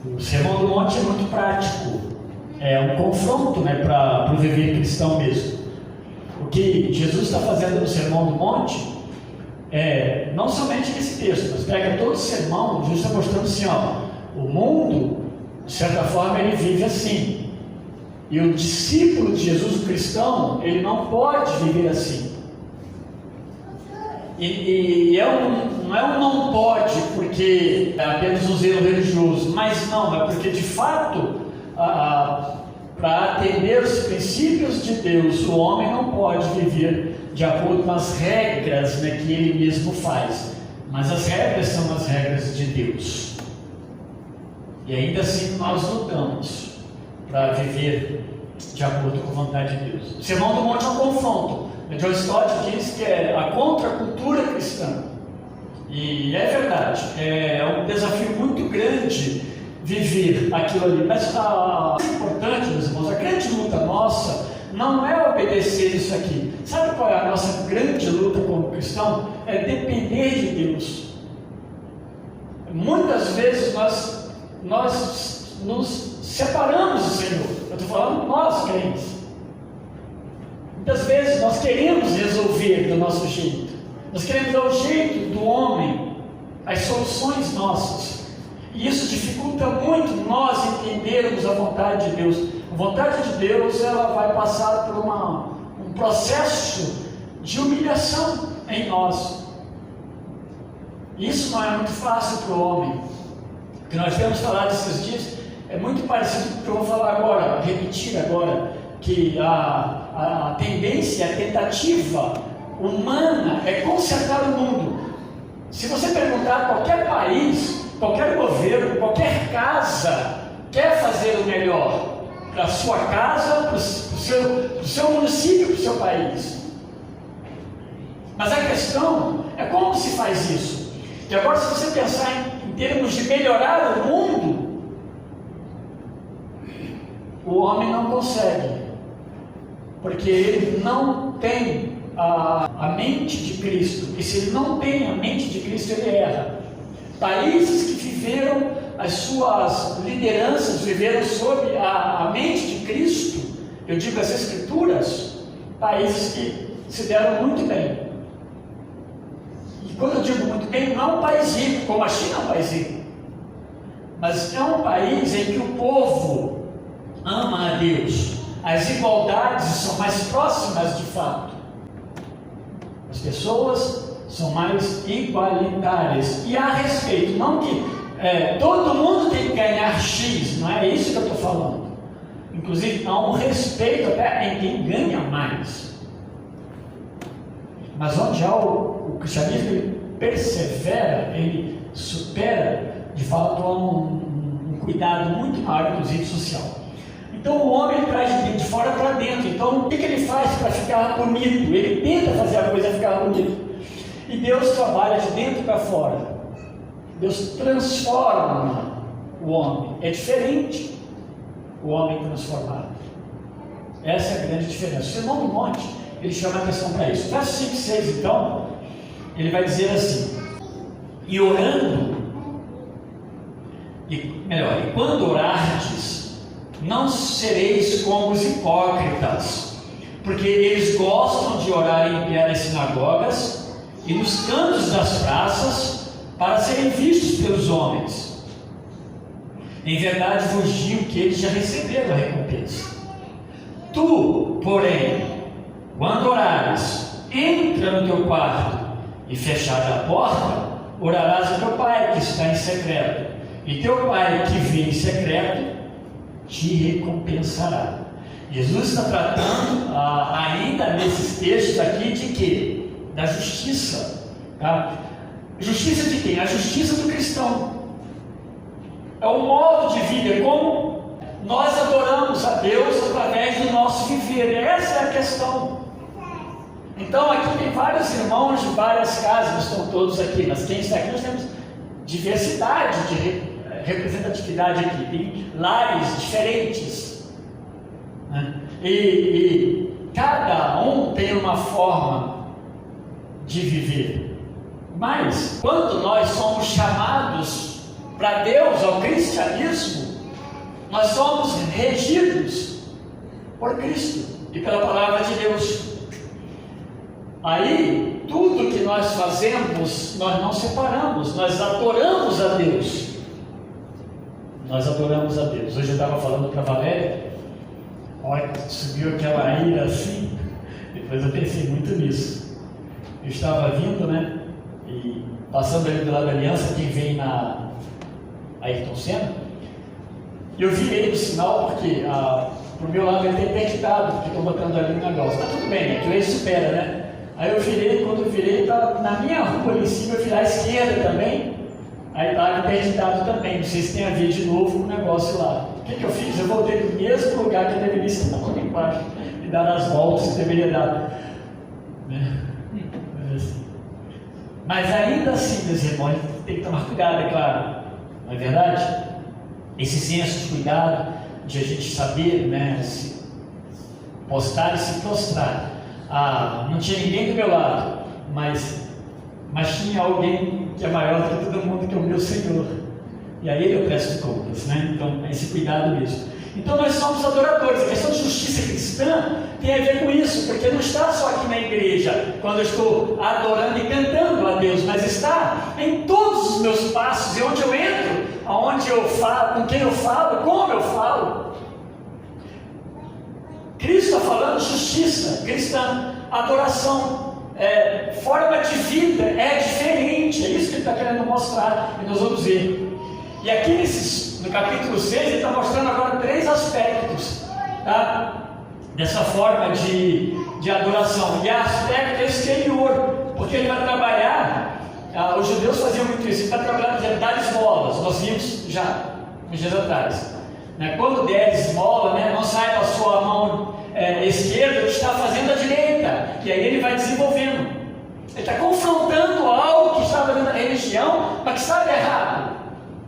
O Sermão do Monte é muito prático, é um confronto, né, para o viver cristão mesmo. O que Jesus está fazendo no Sermão do Monte é, não somente nesse texto, mas pega todo o sermão, Jesus está mostrando assim, o mundo, de certa forma, ele vive assim. E o discípulo de Jesus, o cristão, ele não pode viver assim. Não é um não pode porque é apenas um zelo religioso, mas não, é porque de fato, para atender os princípios de Deus, o homem não pode viver de acordo com as regras, né, que ele mesmo faz. Mas as regras são as regras de Deus. E ainda assim nós lutamos para viver de acordo com a vontade de Deus. O Sermão do Monte é um confronto. John Stott diz que é a contracultura cristã. E é verdade, é um desafio muito grande viver aquilo ali. Mas o importante, meus irmãos, a grande luta nossa não é obedecer isso aqui. Sabe qual é a nossa grande luta como cristão? É depender de Deus. Muitas vezes nós nos separamos do Senhor. Eu estou falando nós, crentes. Muitas vezes nós queremos resolver do nosso jeito. Nós queremos dar o jeito do homem, as soluções nossas. E isso dificulta muito nós entendermos a vontade de Deus. A vontade de Deus, ela vai passar por um processo de humilhação em nós. Isso não é muito fácil para o homem. O que nós temos falado esses dias é muito parecido com o que eu vou falar agora, repetir agora, que a tendência, a tentativa humana é consertar o mundo. Se você perguntar a qualquer país, qualquer governo, qualquer casa quer fazer o melhor para a sua casa, para o seu município, para o seu país. Mas a questão é como se faz isso. E agora, se você pensar em termos de melhorar o mundo, o homem não consegue, porque ele não tem a mente de Cristo. E se ele não tem a mente de Cristo, ele erra. Países que viveram, as suas lideranças viveram sob a mente de Cristo, eu digo as Escrituras, países que se deram muito bem. E quando eu digo muito bem, não é um país rico, como a China é um país rico, mas é um país em que o povo ama a Deus, as igualdades são mais próximas de fato, as pessoas são mais igualitárias, e há respeito, não que todo mundo tem que ganhar X, não é isso que eu estou falando. Inclusive há um respeito até em quem ganha mais. Mas onde há o cristianismo, ele persevera, ele supera, de fato há um cuidado muito maior, inclusive social. Então o homem traz de fora para dentro. Então o que ele faz para ficar bonito? Ele tenta fazer a coisa ficar bonita. E Deus trabalha de dentro para fora. Deus transforma o homem. É diferente o homem transformado. Essa é a grande diferença. O Sermão do Monte, ele chama a atenção para isso. Verso 5 e 6, então, ele vai dizer assim: e orando, e quando orardes, não sereis como os hipócritas, porque eles gostam de orar em pé nas sinagogas e nos cantos das praças, para serem vistos pelos homens. Em verdade vos digo que eles já receberam a recompensa. Tu, porém, quando orares, entra no teu quarto e fechada a porta, orarás a teu Pai que está em secreto, e teu Pai que vê em secreto te recompensará. Jesus está tratando ainda nesses textos aqui de quê? Da justiça, tá? Justiça de quem? A justiça do cristão. É o modo de vida, é como nós adoramos a Deus através do nosso viver. Essa é a questão. Então aqui tem vários irmãos de várias casas, não estão todos aqui, mas quem está aqui nós temos diversidade de representatividade aqui, tem lares diferentes, né? E cada um tem uma forma de viver. Mas quando nós somos chamados para Deus, ao cristianismo, nós somos regidos por Cristo e pela palavra de Deus. Aí, tudo que nós fazemos, nós não separamos, nós adoramos a Deus. Nós adoramos a Deus. Hoje eu estava falando para a Valéria, a hora que subiu aquela ira assim, depois eu pensei muito nisso. Eu estava vindo, né, e passando ali do lado da Aliança, quem vem na Ayrton Senna, e eu virei no sinal, porque pro meu lado ele tem interditado, porque estou botando ali um negócio. Tá tudo bem, né, que o ex supera, né? Aí eu virei, quando eu virei, tá na minha rua ali em cima, eu virei à esquerda também, aí estava interditado também, não sei se tem a ver de novo com o negócio lá. O que eu fiz? Eu voltei para o mesmo lugar que eu deveria estar lá embaixo, e dar as voltas que deveria dar. Né? Mas ainda assim, meus irmãos, tem que tomar cuidado, é claro, não é verdade? Esse senso de cuidado, de a gente saber, né, se postar e se prostrar. Não tinha ninguém do meu lado, mas tinha alguém que é maior do que todo mundo, que é o meu Senhor. E a Ele eu presto contas, né? Então, esse cuidado mesmo. Então, nós somos adoradores. A questão de justiça cristã tem a ver com isso, porque não está só aqui na igreja, quando eu estou adorando e cantando a Deus, mas está em todos os meus passos, e onde eu entro, aonde eu falo, com quem eu falo, como eu falo. Cristo está falando justiça cristã, adoração, forma de vida é diferente, é isso que ele está querendo mostrar, e nós vamos ver. E aqui no capítulo 6, ele está mostrando agora 3 aspectos, tá? Dessa forma de adoração. E aspecto exterior, porque ele vai trabalhar, os judeus faziam muito isso, ele vai trabalhar de dar esmolas, nós vimos já, uns dias atrás. Quando der esmola, né, não sai da sua mão esquerda, está fazendo a direita, e aí ele vai desenvolvendo. Ele está confrontando algo que estava dentro da religião, mas que estava errado.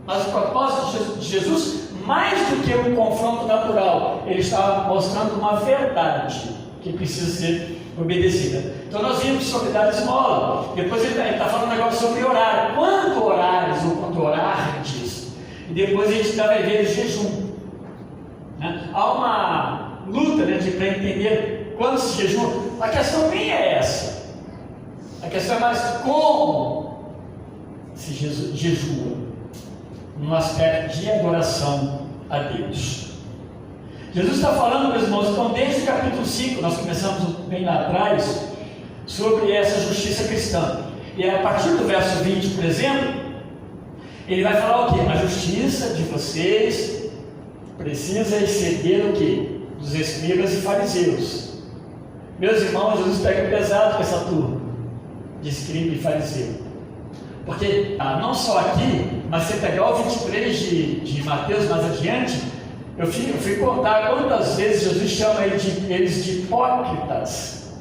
Mas o propósito de Jesus, mais do que um confronto natural, ele estava mostrando uma verdade que precisa ser obedecida. Então nós vimos sobre dar esmola, depois ele está falando um negócio sobre orar, quando orares ou quando orardes, e depois a gente vai ver o jejum. Há uma luta, né, para entender quando se jejua. A questão nem é essa, a questão é mais como se jejua, no aspecto de adoração a Deus. Jesus está falando, meus irmãos, então desde o capítulo 5, nós começamos bem lá atrás, sobre essa justiça cristã, e a partir do verso 20, por exemplo, ele vai falar o quê? A justiça de vocês precisa exceder o quê? Dos escribas e fariseus. Meus irmãos, Jesus pega pesado com essa turma de escriba e fariseu, porque não só aqui, mas você pegar o 23 de Mateus mais adiante, eu fui contar quantas vezes Jesus chama eles de hipócritas.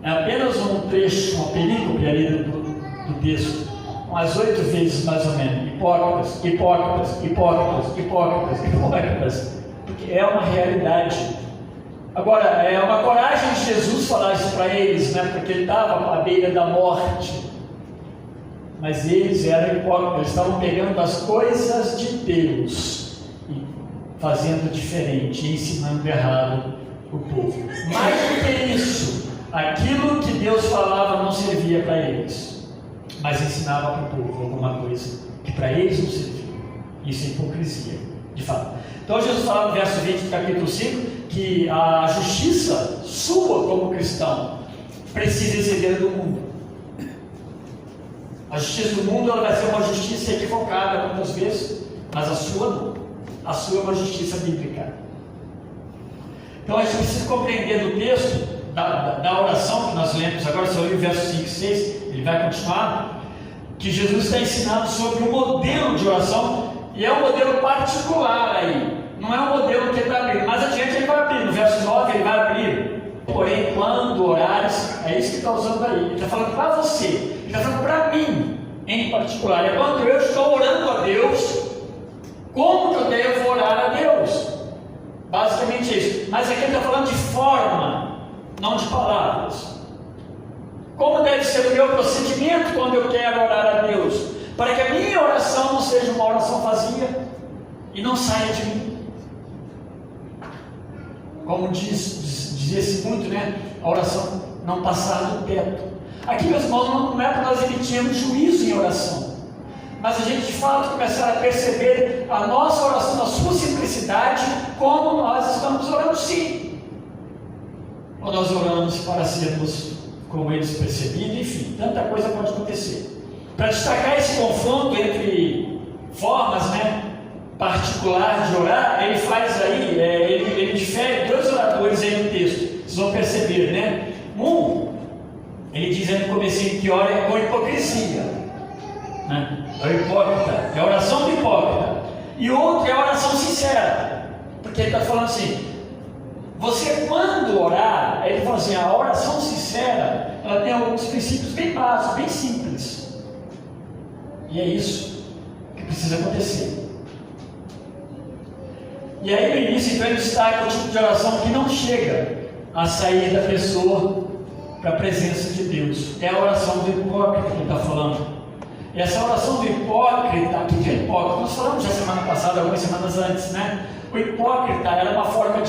É apenas um trecho, uma perícope ali do texto, umas 8 vezes mais ou menos. Hipócritas, hipócritas, hipócritas, hipócritas, hipócritas, porque é uma realidade. Agora, é uma coragem de Jesus falar isso para eles, né? Porque ele estava à beira da morte. Mas eles eram hipócritas, eles estavam pegando as coisas de Deus e fazendo diferente, ensinando errado o povo. Mais do que isso, aquilo que Deus falava não servia para eles, mas ensinava para o povo alguma coisa que para eles não servia. Isso é hipocrisia, de fato. Então Jesus fala no verso 20 do capítulo 5 que a justiça sua como cristão precisa exceder do mundo. A justiça do mundo ela vai ser uma justiça equivocada muitas vezes, mas a sua não. A sua é uma justiça bíblica. Então a gente precisa compreender no texto da oração que nós lemos agora, se eu ler o verso 5 e 6, ele vai continuar, que Jesus está ensinando sobre um modelo de oração, e é um modelo particular aí, não é um modelo que ele vai abrir, mais adiante ele vai abrir, no verso 9 ele vai abrir, porém quando orares, é isso que está usando aí, ele está falando para você, ele está falando para mim em particular, é quando eu estou orando a Deus, como que eu devo orar a Deus? Basicamente isso, mas aqui ele está falando de forma, não de palavras. Como deve ser o meu procedimento quando eu quero orar a Deus? para que a minha oração não seja uma oração vazia e não saia de mim. Como dizia-se muito, né? A oração não passar do teto. Aqui, meus irmãos, não é para nós emitirmos juízo em oração, mas a gente de fato começar a perceber a nossa oração, na sua simplicidade, como nós estamos orando, sim. Ou nós oramos para sermos como eles percebidos, enfim, tanta coisa pode acontecer. Para destacar esse confronto entre formas, né, particular de orar, ele faz aí, ele difere dois oradores aí no texto, vocês vão perceber, né? Ele diz aí no comecinho que ora com hipocrisia, né? É o hipócrita, é a oração do hipócrita. E o outro é a oração sincera, porque ele está falando assim, você quando orar, ele fala assim, a oração sincera, ela tem alguns princípios bem básicos, bem simples. E é isso que precisa acontecer. E aí no início, então, ele destaca o tipo de oração que não chega a sair da pessoa para a presença de Deus. É a oração do hipócrita que ele está falando. E essa oração do hipócrita, o que é hipócrita? Nós falamos já semana passada, algumas semanas antes, né? O hipócrita era uma forma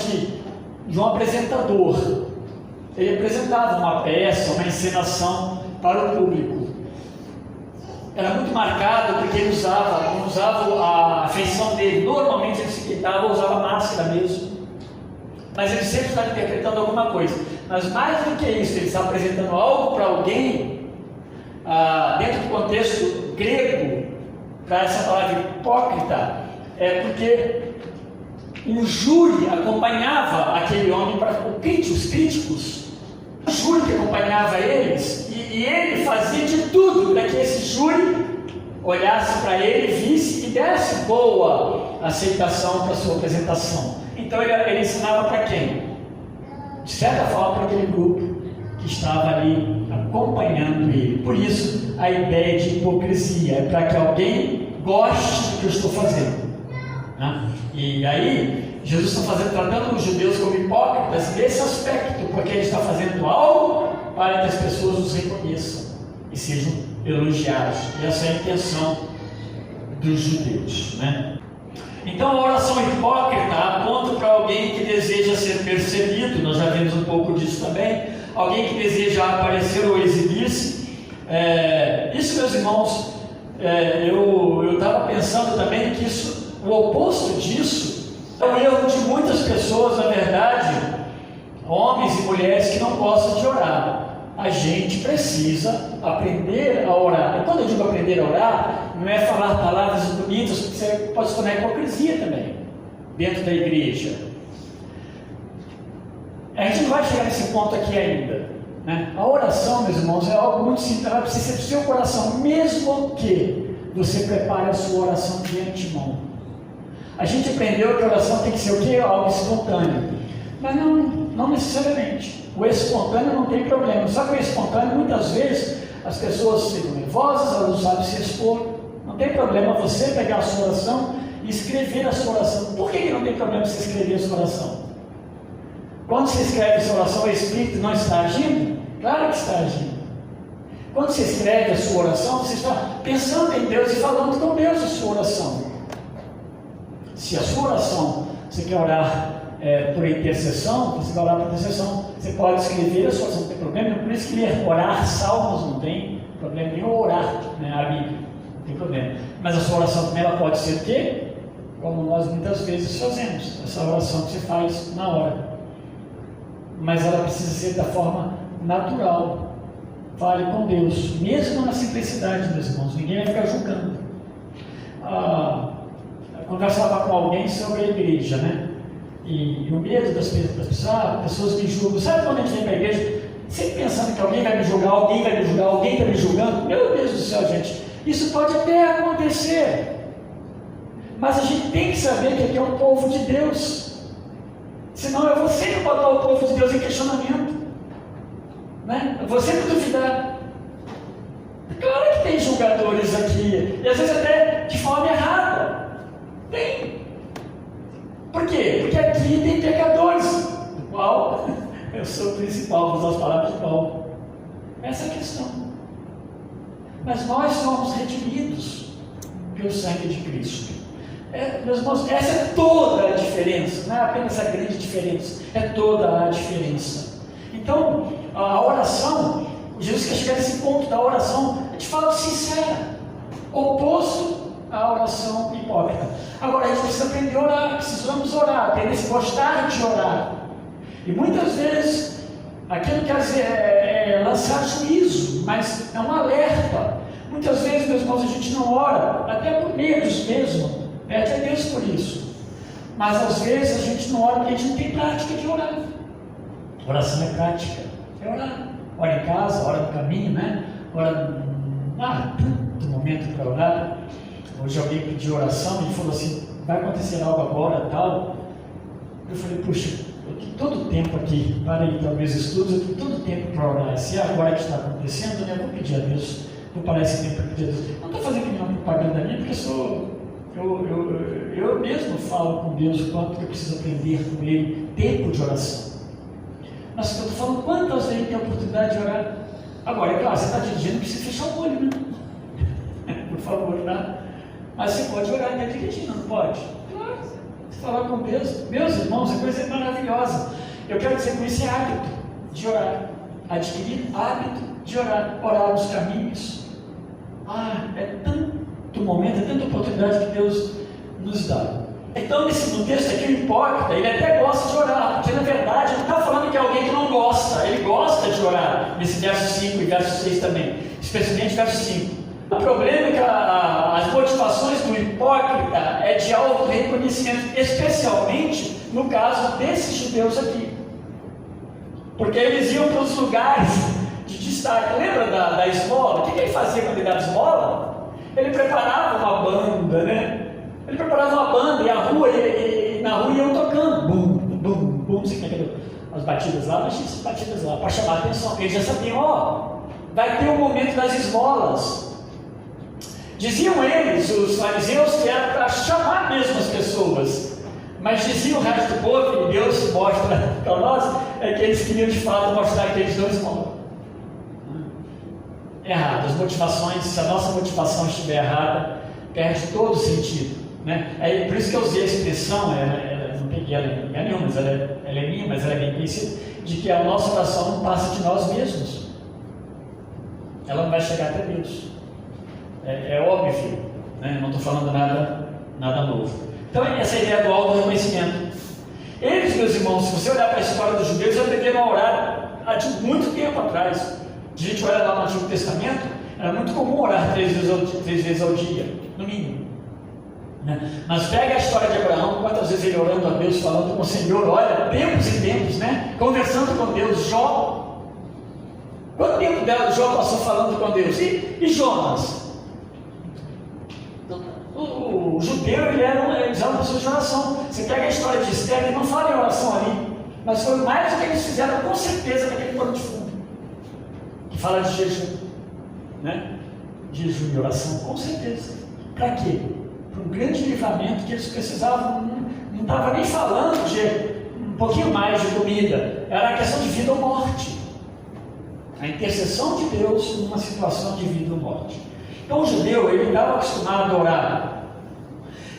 de um apresentador. Ele apresentava uma peça, uma encenação para o público. Era muito marcado porque ele não usava a feição dele. Normalmente ele se pintava ou usava máscara mesmo. Mas ele sempre estava interpretando alguma coisa. Mas mais do que isso, ele está apresentando algo para alguém, dentro do contexto grego, para essa palavra hipócrita, é porque um júri acompanhava aquele homem, os críticos, o júri que acompanhava eles, e ele fazia de tudo para que esse júri olhasse para ele, visse e desse boa aceitação para a sua apresentação. Então ele ensinava para quem? De certa forma para aquele grupo que estava ali acompanhando ele. Por isso a ideia de hipocrisia é para que alguém goste do que eu estou fazendo, né? E aí Jesus está tratando os judeus como hipócritas nesse aspecto, porque ele está fazendo algo para que as pessoas os reconheçam e sejam elogiados. E essa é a intenção dos judeus, né? Então a oração hipócrita aponta para alguém que deseja ser percebido, nós já vimos um pouco disso também, alguém que deseja aparecer ou exibir-se. Isso, meus irmãos, eu estava pensando também que isso, o oposto disso é o erro de muitas pessoas, na verdade, homens e mulheres que não gostam de orar. A gente precisa aprender a orar. E quando eu digo aprender a orar, não é falar palavras bonitas, porque você pode se tornar hipocrisia também, dentro da igreja. A gente não vai chegar nesse ponto aqui ainda, né? A oração, meus irmãos, é algo muito simples. Ela precisa ser do seu coração, mesmo que você prepare a sua oração de antemão. A gente aprendeu que a oração tem que ser o quê? Algo espontâneo. Mas não necessariamente. O espontâneo não tem problema. Só que o espontâneo, muitas vezes, as pessoas ficam nervosas, elas não sabem se expor. Não tem problema você pegar a sua oração e escrever a sua oração. Por que não tem problema você escrever a sua oração? Quando você escreve a sua oração, o Espírito não está agindo? Claro que está agindo. Quando você escreve a sua oração, você está pensando em Deus e falando com Deus a sua oração. Se a sua oração, você quer orar por intercessão, você vai orar por intercessão, você pode escrever a sua oração, não tem problema. Por isso que orar salmos não tem problema nenhum, orar, né, a Bíblia, não tem problema. Mas a sua oração também ela pode ser o quê? Como nós muitas vezes fazemos, essa oração que você faz na hora. Mas ela precisa ser da forma natural. Fale com Deus, mesmo na simplicidade, meus irmãos, ninguém vai ficar julgando. Eu conversava com alguém sobre a igreja, né? E o medo das pessoas me julgam. Sabe quando a gente vem para a igreja, sempre pensando que alguém vai me julgar, alguém vai me julgar, alguém está me julgando? Meu Deus do céu, gente, isso pode até acontecer. Mas a gente tem que saber que aqui é o povo de Deus. Senão eu vou sempre botar o povo de Deus em questionamento, né? Eu vou sempre duvidar. Claro que tem julgadores aqui, e às vezes até de forma errada. Tem. Por quê? Porque aqui tem pecadores, do qual eu sou o principal, vou usar as palavras de Paulo. Essa é a questão. Mas nós somos redimidos. pelo sangue de Cristo. Meus irmãos, essa é toda a diferença, não é apenas a grande diferença, é toda a diferença. Então, a oração, Jesus quer chegar nesse ponto da oração, de fato sincera, oposto à oração hipócrita. Agora, a gente precisa aprender a orar, precisamos orar, aprender a gostar de orar. E muitas vezes, aquilo quer dizer é lançar juízo, mas é um alerta. Muitas vezes, meus irmãos, a gente não ora, até por medos mesmo, pede a Deus por isso. Mas às vezes a gente não ora porque a gente não tem prática de orar. Oração é prática, é orar. Ora em casa, ora no caminho, né? Ora, tanto momento para orar. Hoje alguém pediu oração e falou assim, vai acontecer algo agora, tal. Eu falei, puxa, eu tenho todo o tempo aqui, para ir talvez estudos, eu tenho todo o tempo para orar. Se é agora que está acontecendo, né? Eu vou pedir a Deus, vou parar esse tempo para pedir a Deus. Não estou fazendo nenhuma propaganda minha, porque eu mesmo falo com Deus o quanto eu preciso aprender com Ele, tempo de oração. Mas eu estou falando quantas vezes tem a oportunidade de orar. Agora, é claro, você está dirigindo, precisa fechar o olho, né? Por favor, tá? Mas você pode orar ainda dirigindo, não pode? Claro, você falar com Deus. Meus irmãos, a coisa é maravilhosa. Eu quero dizer com esse hábito de orar. Adquirir hábito de orar. Orar nos caminhos. É tanto momento, é tanta oportunidade que Deus nos dá. Então, no texto aqui, o hipócrita, ele até gosta de orar, porque na verdade ele está falando que é alguém que não gosta, ele gosta de orar, nesse verso 5 e verso 6 também, especialmente verso 5. O problema é que as motivações do hipócrita é de auto-reconhecimento, especialmente no caso desses judeus aqui, porque eles iam para os lugares de destaque. Lembra da esmola? O que ele fazia quando ele dava esmola? Ele preparava uma banda, né? Ele preparava uma banda e na rua iam tocando, bum, bum, bum, não sei como é que é, as batidas lá, mas tinha essas batidas lá, para chamar a atenção. Eles já sabiam, vai ter o momento das esmolas. Diziam eles, os fariseus, que era para chamar mesmo as pessoas, mas diziam o resto do povo, e Deus mostra para nós, é que eles queriam de fato mostrar que eles não esmolam. Errado, as motivações, se a nossa motivação estiver errada, perde todo o sentido. Né? Por isso que eu usei a expressão, não peguei ela em lugar nenhum, mas ela é minha, mas ela é bem conhecida, de que a nossa oração não passa de nós mesmos. Ela não vai chegar até Deus. É óbvio, né? Não estou falando nada novo. Então, essa é a ideia do auto-reconhecimento. Eles, meus irmãos, se você olhar para a história dos judeus, eles aprenderam a orar há muito tempo atrás. A gente olha lá no Antigo Testamento, era muito comum orar 3 vezes ao dia, no mínimo. Mas pega a história de Abraão, quantas vezes ele orando a Deus, falando com o Senhor, olha, tempos e tempos, né? Conversando com Deus. Jó, quanto tempo Jó passou falando com Deus? E Jonas? O judeu, eles eram pessoas de oração. Você pega a história de Esther, ele não fala em oração ali, mas foi mais do que eles fizeram, com certeza, naquele pano de fundo, que fala de jejum, né? Jejum e oração, com certeza. Para quê? Para um grande livramento que eles precisavam. Não estava nem falando de um pouquinho mais de comida, era a questão de vida ou morte, a intercessão de Deus numa situação de vida ou morte. Então o judeu, ele estava acostumado a orar,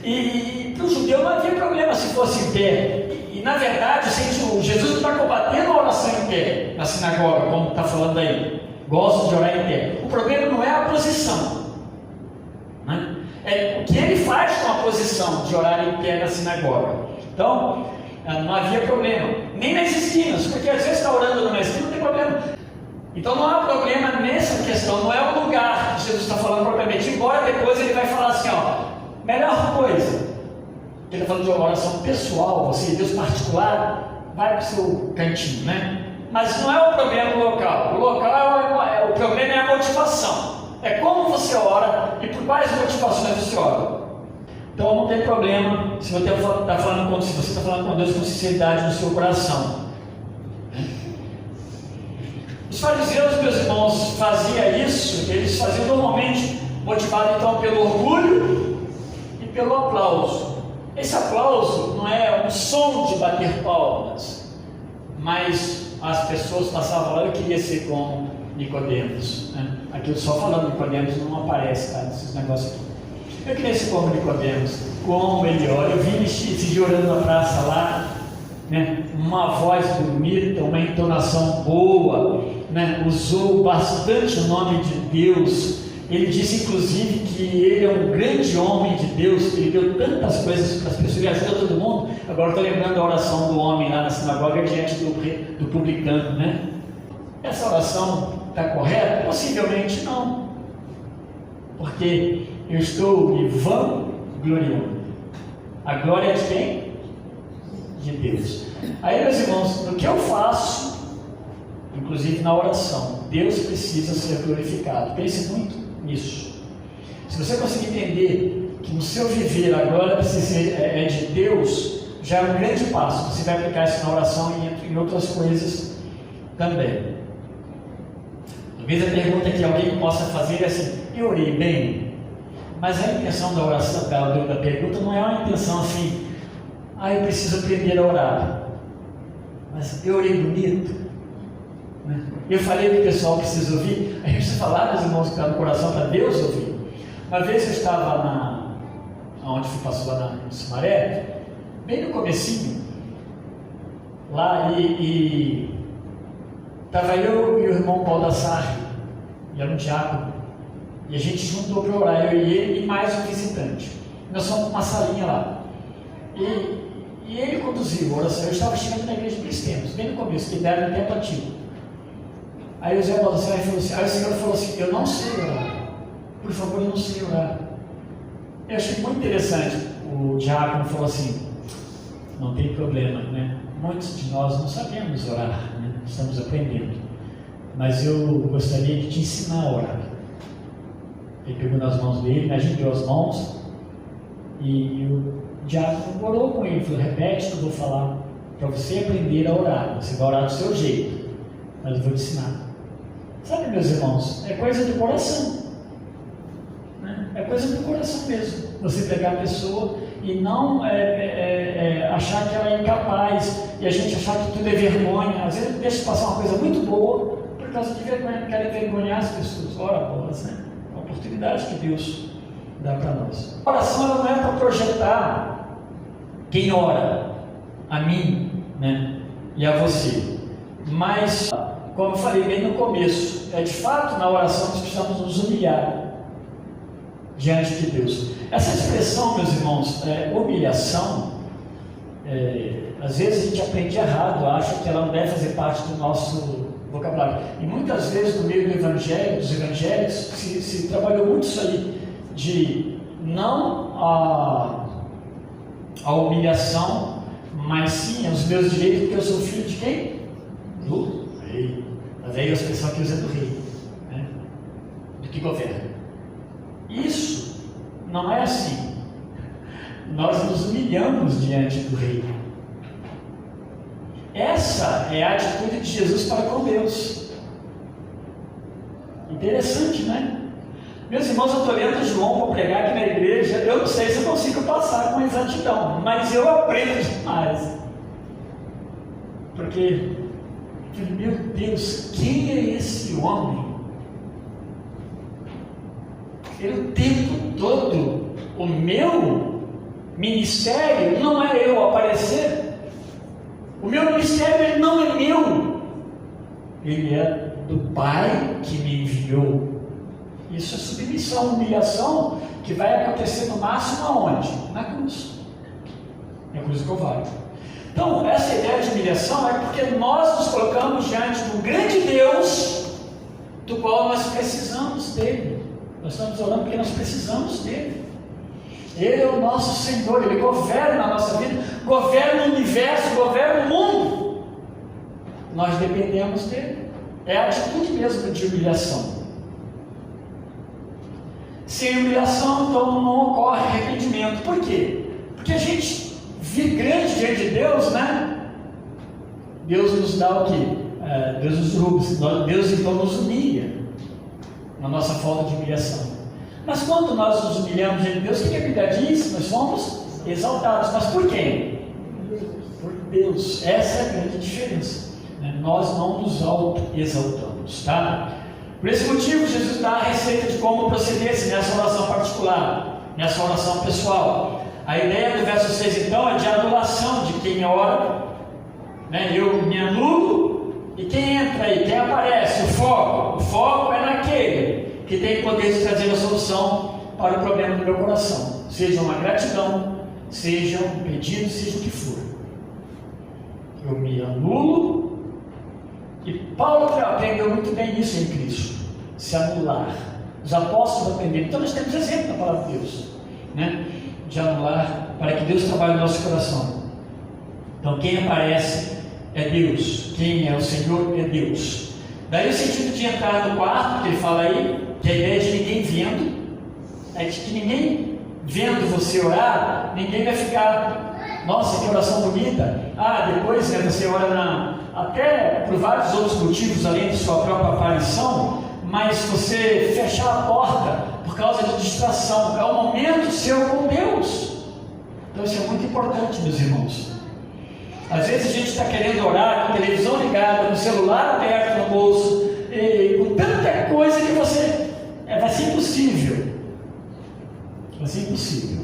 e para o judeu não havia problema se fosse em pé, e na verdade Jesus não está combatendo a oração em pé na sinagoga, como está falando aí, gosta de orar em pé. O problema não é a posição, né? É o que ele faz com a posição de orar em pé na sinagoga. Então, não havia problema, nem nas esquinas, porque às vezes está orando numa esquina, não tem problema. Então não há problema nessa questão, não é o lugar que Jesus está falando propriamente, embora depois ele vai falar assim, melhor coisa, ele está falando de uma oração pessoal, você, Deus particular, vai para o seu cantinho, né? Mas não é o problema local, o problema é a motivação. É como você ora e por quais motivações você ora. Então não tem problema se você está falando com Deus com sinceridade no seu coração. Os fariseus, meus irmãos, faziam isso, eles faziam normalmente motivado então pelo orgulho e pelo aplauso. Esse aplauso não é um som de bater palmas, mas as pessoas passavam lá, eu queria ser como Nicodemos, né? Aqui eu só falando Nicodemos, não aparece, tá, esses negócios aqui. Eu queria ser como Nicodemos, como ele ora. Eu vi ele esse dia orando na praça lá, né? Uma voz bonita, uma entonação boa, né? Usou bastante o nome de Deus. Ele disse inclusive que ele é um grande homem de Deus, ele deu tantas coisas para as pessoas, ele ajuda todo mundo. Agora estou lembrando da oração do homem lá na sinagoga diante do publicano, né? Essa oração está correta? Possivelmente não, porque eu estou me vangloriando. A glória é de quem? De Deus. Aí, meus irmãos, no que eu faço, inclusive na oração, Deus precisa ser glorificado. Pense muito nisso. Se você conseguir entender que no seu viver a glória precisa ser de Deus, já é um grande passo. Você vai aplicar isso na oração e em outras coisas também. Talvez a pergunta que alguém possa fazer é assim: eu orei bem? Mas a intenção da oração, da pergunta, não é uma intenção assim: eu preciso aprender a orar. Mas eu orei bonito? Eu falei que o pessoal precisa ouvir. A gente precisa falar, meus irmãos, que está no coração para Deus ouvir. Uma vez eu estava onde fui pastor lá na Sumaré, bem no comecinho, lá, e estava eu e o irmão Paulo da Sarre, e era um diácono, e a gente juntou para orar, eu e ele e mais um visitante. Nós fomos para uma salinha lá, e ele conduziu a oração. Eu estava chegando na igreja de Cristãos, bem no começo, que era no tempo antigo. Aí o Zé Paulo da Sarre falou assim, aí o Senhor falou assim: eu não sei orar, por favor, eu não sei orar. Eu achei muito interessante. O diácono falou assim: não tem problema, né? Muitos de nós não sabemos orar, né? Estamos aprendendo, mas eu gostaria de te ensinar a orar. Ele pegou nas mãos dele, me agitou as mãos, e o diácono orou com ele, falou: repete que eu vou falar, para você aprender a orar. Você vai orar do seu jeito, mas eu vou te ensinar. Sabe, meus irmãos, é coisa do coração, né? É coisa do coração mesmo. Você pegar a pessoa e não achar que ela é incapaz, e a gente achar que tudo é vergonha. Às vezes deixa passar uma coisa muito boa por causa de vergonha, não querem vergonhar as pessoas. Ora, bolas, né? É uma oportunidade que Deus dá para nós. A oração ela não é para projetar quem ora, a mim, né? E a você, mas, como eu falei bem no começo, de fato na oração nós precisamos nos humilhar diante de Deus. Essa expressão, meus irmãos, humilhação, às vezes a gente aprende errado, acha que ela não deve fazer parte do nosso vocabulário. E muitas vezes no meio do evangelho, dos evangélicos, se trabalhou muito isso aí, de não a humilhação, mas sim os meus direitos, porque eu sou filho de quem? Do rei. Mas aí a expressão que usa é do rei, né? Do que governa. Isso não é assim. Nós nos humilhamos diante do rei. Essa é a atitude de Jesus para com Deus. Interessante, né? Meus irmãos, eu estou lendo João para pregar aqui na igreja. Eu não sei se eu consigo passar com exatidão, mas eu aprendo demais. Porque, meu Deus, quem é esse homem? Ele o tempo todo, o meu ministério não é eu aparecer. O meu ministério ele não é meu. Ele é do Pai que me enviou. Isso é submissão, humilhação, que vai acontecer no máximo aonde? Na cruz. Na cruz do Calvário. Então, essa ideia de humilhação é porque nós nos colocamos diante de um grande Deus, do qual nós precisamos dele. Nós estamos orando porque nós precisamos dele. Ele é o nosso Senhor, Ele governa a nossa vida, governa o universo, governa o mundo. Nós dependemos dele. É a atitude mesmo de humilhação. Sem humilhação, então, não ocorre arrependimento. Por quê? Porque a gente vir grande diante de Deus, né? Deus nos dá o quê? Deus nos ruba, Deus então nos humilha na nossa falta de humilhação. Mas quando nós nos humilhamos diante de Deus, o que a Bíblia diz? Nós somos exaltados. Mas por quem? Por Deus. Essa é a grande diferença, né? Nós não nos auto-exaltamos, tá? Por esse motivo, Jesus dá a receita de como proceder-se nessa oração particular. nessa oração pessoal. A ideia do verso 6 então é de anulação de quem ora, né? Eu me anulo, e quem entra aí, quem aparece? O foco é naquele que tem poder de trazer a solução para o problema do meu coração, seja uma gratidão, seja um pedido, seja o que for. Eu me anulo, e Paulo aprendeu muito bem isso em Cristo, se anular. Os apóstolos aprenderam. Então nós temos exemplo da palavra de Deus, né? De anular, para que Deus trabalhe no nosso coração. Então quem aparece é Deus, quem é o Senhor é Deus. Daí o sentido de entrar no quarto, que ele fala aí, que a ideia de ninguém vendo, é de que ninguém vendo você orar, ninguém vai ficar, nossa, que oração bonita. Depois, né, você ora até por vários outros motivos, além de sua própria aparição, mas você fechar a porta por causa de distração, é um momento seu com Deus. Então isso é muito importante, meus irmãos. Às vezes a gente está querendo orar com a televisão ligada, com o celular aberto no bolso, e com tanta coisa que vai ser impossível. Vai ser impossível.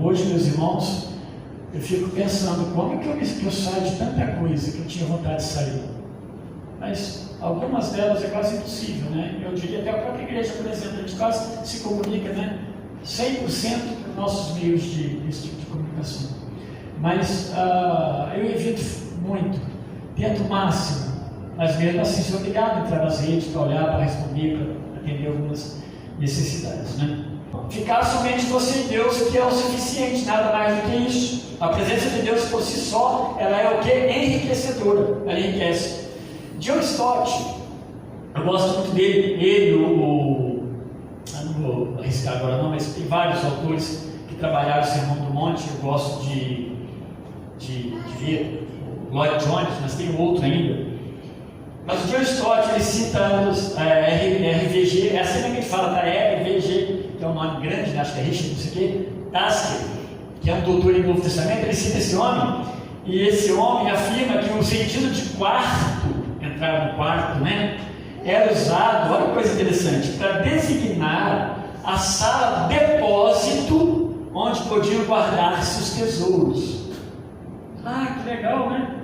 Hoje, meus irmãos, eu fico pensando como que eu saio de tanta coisa que eu tinha vontade de sair. Mas algumas delas é quase impossível, né? Eu diria até a própria igreja, por exemplo, a gente quase se comunica, né? 100% com nossos meios desse tipo de comunicação. Mas eu evito muito, tento o máximo, mas mesmo assim sou obrigado a entrar nas redes para olhar, para responder, para atender algumas necessidades, né? Ficar somente você e Deus, que é o suficiente, nada mais do que isso. A presença de Deus por si só, ela é o que? Enriquecedora, ela enriquece. John Stott, eu gosto muito dele, não vou arriscar agora não, mas tem vários autores que trabalharam o Sermão do Monte, eu gosto de ver, o Lloyd Jones, mas tem outro ainda. Mas o John Stott, ele cita RVG, é assim que ele fala da RVG, que é um nome grande, né? Acho que é Richard, não sei o quê, Tasker, que é um doutor em Novo Testamento. Ele cita esse homem, e esse homem afirma que o sentido de quarto, entrar no quarto, né, era usado, olha que coisa interessante, para designar a sala depósito onde podiam guardar-se os tesouros. Que legal, né?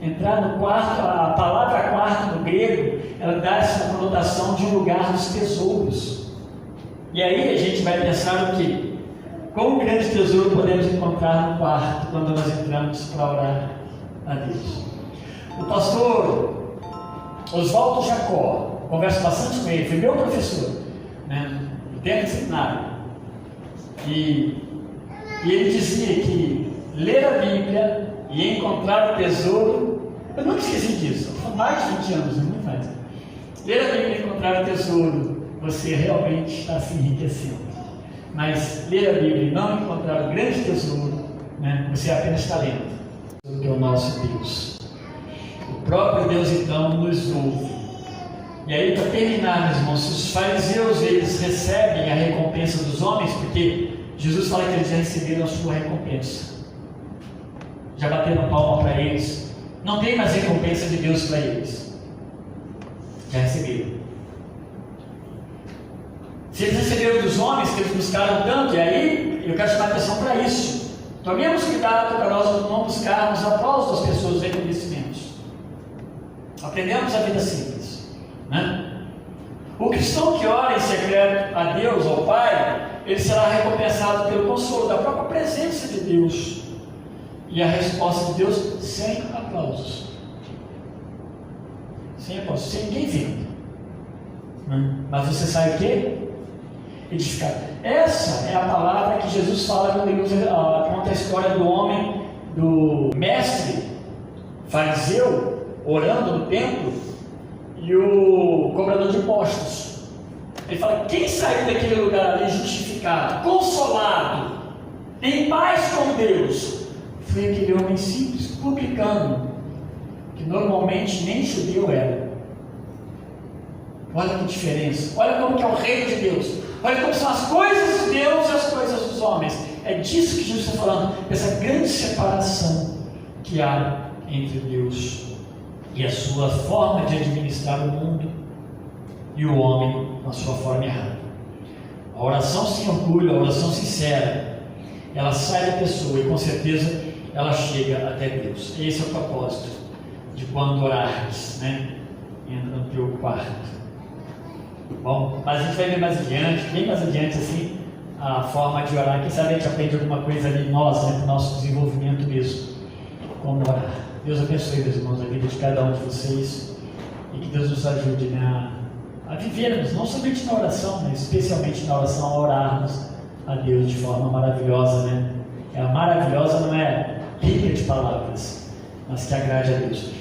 Entrar no quarto, a palavra quarto no grego, ela dá essa conotação de um lugar dos tesouros. E aí a gente vai pensar o quê? Quão grande tesouro podemos encontrar no quarto quando nós entramos para orar a Deus? O pastor Oswaldo Jacó, converso bastante com ele, foi meu professor, né, no tempo de seminário. E ele dizia que ler a Bíblia e encontrar o tesouro, eu nunca esqueci disso, há mais de 20 anos, não faz. Ler a Bíblia e encontrar o tesouro, você realmente está se enriquecendo. Mas ler a Bíblia e não encontrar o grande tesouro, né, você apenas está lendo. Que é o nosso Deus. O próprio Deus então nos ouve. E aí, para terminar, meus irmãos, os fariseus, eles recebem a recompensa dos homens, porque Jesus fala que eles já receberam a sua recompensa. Já bateram palma para eles. Não tem mais recompensa de Deus para eles. Já receberam. Se eles receberam dos homens, que eles buscaram tanto, e aí eu quero chamar a atenção para isso. Tomemos cuidado para nós não buscarmos após das pessoas os reconhecimentos. Aprendemos a vida simples, né? O cristão que ora em secreto a Deus, ao Pai, ele será recompensado pelo consolo da própria presença de Deus. E a resposta de Deus sem aplausos. Sem aplausos, sem ninguém vendo. Mas você sabe o quê? Edificado. Essa é a palavra que Jesus fala quando ele conta a história do homem, do mestre fariseu, orando no templo, e o cobrador de impostos. Ele fala: quem saiu daquele lugar ali justificado, consolado, em paz com Deus, foi aquele homem simples, publicano, que normalmente nem judeu era. Olha que diferença, olha como que é o reino de Deus, olha como são as coisas de Deus e as coisas dos homens. É disso que Jesus está falando, dessa grande separação que há entre Deus e a sua forma de administrar o mundo e o homem na sua forma errada. A oração sem orgulho, a oração sincera, ela sai da pessoa e com certeza ela chega até Deus. Esse é o propósito de quando orares, né? Entra no teu quarto. Bom, mas a gente vai ver mais adiante, bem mais adiante assim, a forma de orar. Quem sabe a gente aprende alguma coisa ali nós, né, para o nosso desenvolvimento mesmo, como orar. Deus abençoe, meus irmãos, a vida de cada um de vocês e que Deus nos ajude, né, a vivermos, não somente na oração, mas especialmente na oração, a orarmos a Deus de forma maravilhosa, né? Maravilhosa não é rica de palavras, mas que agrade a Deus.